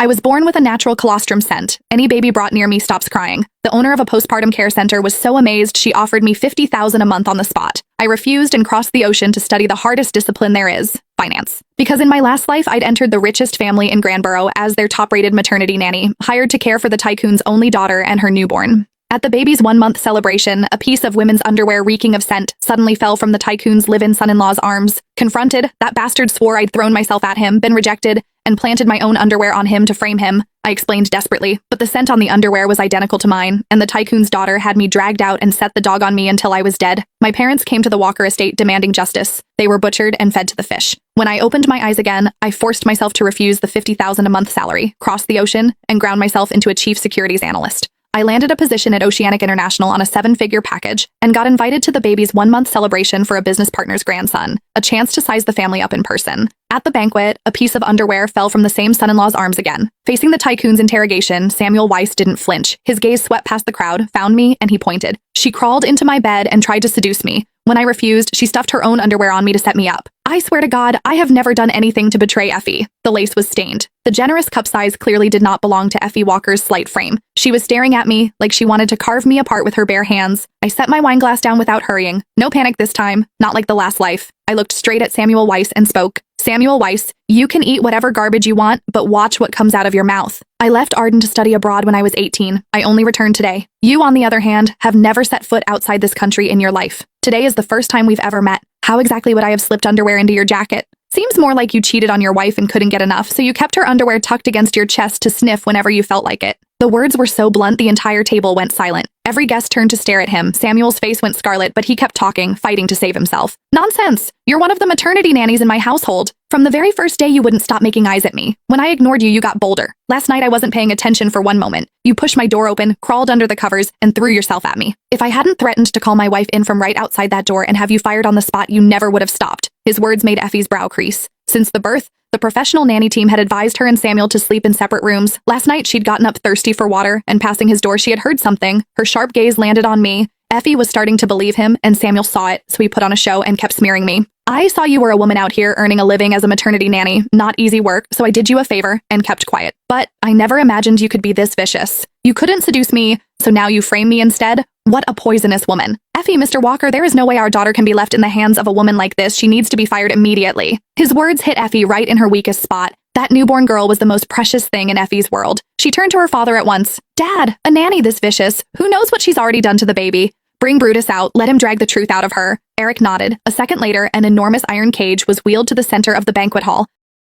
I was born with a natural colostrum scent. Any baby brought near me stops crying. The owner of a postpartum care center was so amazed she offered me $50,000 a month on the spot. I refused and crossed the ocean to study the hardest discipline there is, finance. Because in my last life, I'd entered the richest family in Granboro as their top-rated maternity nanny, hired to care for the tycoon's only daughter and her newborn. At the baby's 1-month celebration, a piece of women's underwear reeking of scent suddenly fell from the tycoon's live-in son-in-law's arms. Confronted, that bastard swore I'd thrown myself at him, been rejected, and planted my own underwear on him to frame him. I explained desperately, but the scent on the underwear was identical to mine, and the tycoon's daughter had me dragged out and set the dog on me until I was dead. My parents came to the Walker estate demanding justice. They were butchered and fed to the fish. When I opened my eyes again, I forced myself to refuse the $50,000 a month salary, crossed the ocean, and ground myself into a chief securities analyst. I landed a position at Oceanic International on a 7-figure package and got invited to the baby's 1-month celebration for a business partner's grandson, a chance to size the family up in person. At the banquet, a piece of underwear fell from the same son-in-law's arms again. Facing the tycoon's interrogation, Samuel Weiss didn't flinch. His gaze swept past the crowd, found me, and he pointed. She crawled into my bed and tried to seduce me. When I refused, she stuffed her own underwear on me to set me up. I swear to God, I have never done anything to betray Effie. The lace was stained. The generous cup size clearly did not belong to Effie Walker's slight frame. She was staring at me like she wanted to carve me apart with her bare hands. I set my wine glass down without hurrying. No panic this time, not like the last life. I looked straight at Samuel Weiss and spoke. Samuel Weiss, you can eat whatever garbage you want, but watch what comes out of your mouth. I left Arden to study abroad when I was 18. I only returned today. You, on the other hand, have never set foot outside this country in your life. Today is the first time we've ever met. How exactly would I have slipped underwear into your jacket? Seems more like you cheated on your wife and couldn't get enough, so you kept her underwear tucked against your chest to sniff whenever you felt like it. The words were so blunt the entire table went silent. Every guest turned to stare at him. Samuel's face went scarlet, but he kept talking, fighting to save himself. Nonsense! You're one of the maternity nannies in my household. From the very first day, you wouldn't stop making eyes at me. When I ignored you, you got bolder. Last night, I wasn't paying attention for one moment. You pushed my door open, crawled under the covers, and threw yourself at me. If I hadn't threatened to call my wife in from right outside that door and have you fired on the spot, you never would have stopped. His words made Effie's brow crease. Since the birth, the professional nanny team had advised her and Samuel to sleep in separate rooms. Last night, she'd gotten up thirsty for water, and passing his door, she had heard something. Her sharp gaze landed on me. Effie was starting to believe him, and Samuel saw it, so he put on a show and kept smearing me. I saw you were a woman out here earning a living as a maternity nanny, not easy work, so I did you a favor and kept quiet. But I never imagined you could be this vicious. You couldn't seduce me, so now you frame me instead? What a poisonous woman. Effie, Mr. Walker, there is no way our daughter can be left in the hands of a woman like this. She needs to be fired immediately. His words hit Effie right in her weakest spot. That newborn girl was the most precious thing in Effie's world. She turned to her father at once. Dad, a nanny this vicious. Who knows what she's already done to the baby? Bring Brutus out, let him drag the truth out of her. Eric nodded. A second later, an enormous iron cage was wheeled to the center of the banquet hall.